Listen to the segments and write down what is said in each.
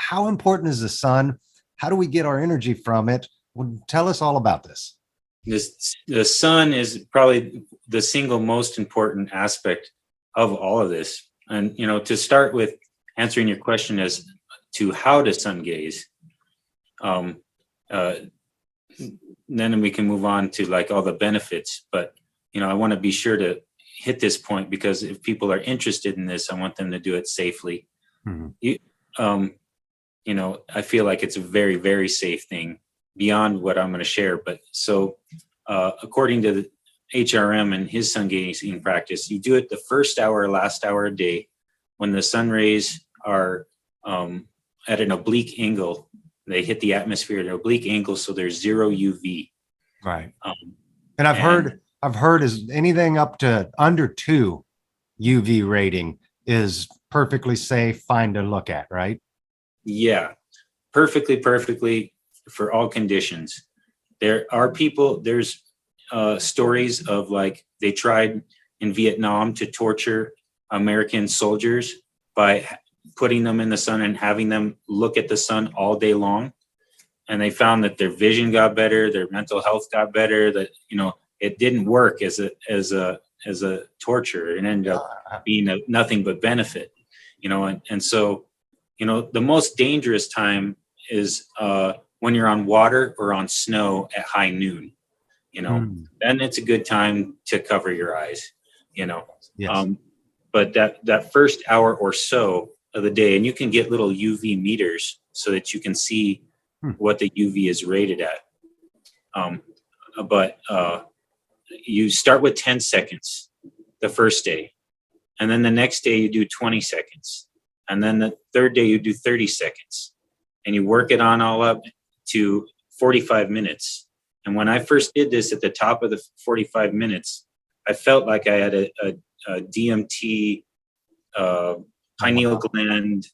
how important is the sun? How do we get our energy from it? Well, tell us all about this. The sun is probably the single most important aspect of all of this. And, to start with answering your question as to how to sun gaze, then we can move on to like all the benefits. But, I want to be sure to hit this point, because if people are interested in this, I want them to do it safely. Mm-hmm. I feel like it's a very, very safe thing beyond what I'm going to share. But so according to the HRM and his sun gazing practice, you do it the first hour, last hour a day when the sun rays are at an oblique angle. They hit the atmosphere at an oblique angle, so there's 0 UV. Right. And I've heard is anything up to under 2 UV rating is perfectly safe, fine to look at, right? Yeah, perfectly for all conditions. There's stories of like they tried in Vietnam to torture American soldiers by putting them in the sun and having them look at the sun all day long. And they found that their vision got better, their mental health got better, that, it didn't work as a torture. It ended up being nothing but benefit, and so, the most dangerous time is when you're on water or on snow at high noon, then it's a good time to cover your eyes, Yes. But that first hour or so of the day, and you can get little UV meters so that you can see what the UV is rated at. But you start with 10 seconds the first day, and then the next day you do 20 seconds. And then the third day you do 30 seconds, and you work it on all up to 45 minutes. And when I first did this at the top of the 45 minutes, I felt like I had a DMT, pineal gland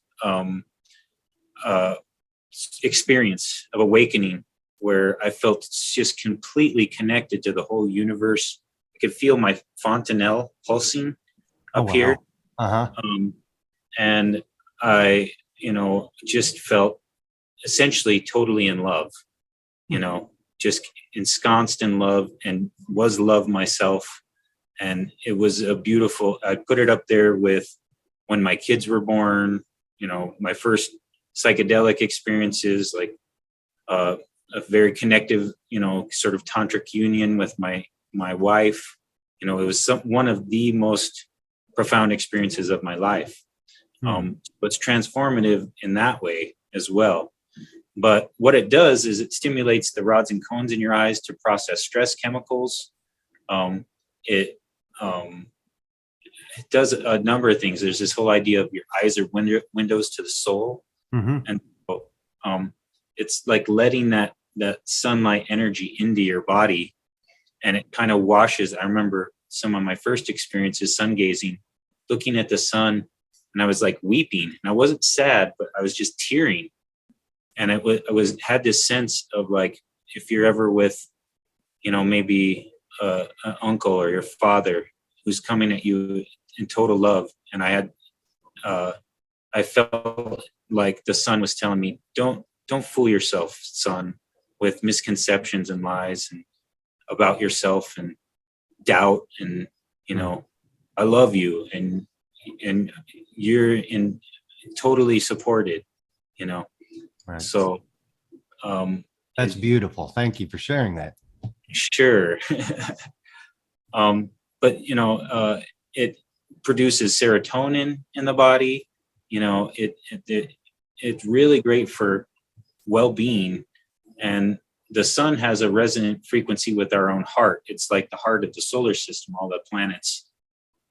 experience of awakening, where I felt just completely connected to the whole universe. I could feel my fontanelle pulsing up here. Uh-huh. And I, just felt essentially totally in love, just ensconced in love, and was love myself. And it was I put it up there with when my kids were born, my first psychedelic experiences, like a very connective, sort of tantric union with my wife. It was one of the most profound experiences of my life. But it's transformative in that way as well. But what it does is it stimulates the rods and cones in your eyes to process stress chemicals. It does a number of things. There's this whole idea of your eyes are windows to the soul. Mm-hmm. And it's like letting that sunlight energy into your body, and it kind of washes. I remember some of my first experiences sun gazing, looking at the sun, and I was like weeping. And I wasn't sad, but I was just tearing. And I had this sense of like, if you're ever with, maybe an uncle or your father who's coming at you in total love. And I felt like the sun was telling me, don't fool yourself, son, with misconceptions and lies and about yourself and doubt. And, I love you, and you're totally supported, Right. So that's beautiful. Thank you for sharing that. Sure. But it produces serotonin in the body. It's really great for well-being. And the sun has a resonant frequency with our own heart. It's like the heart of the solar system, all the planets.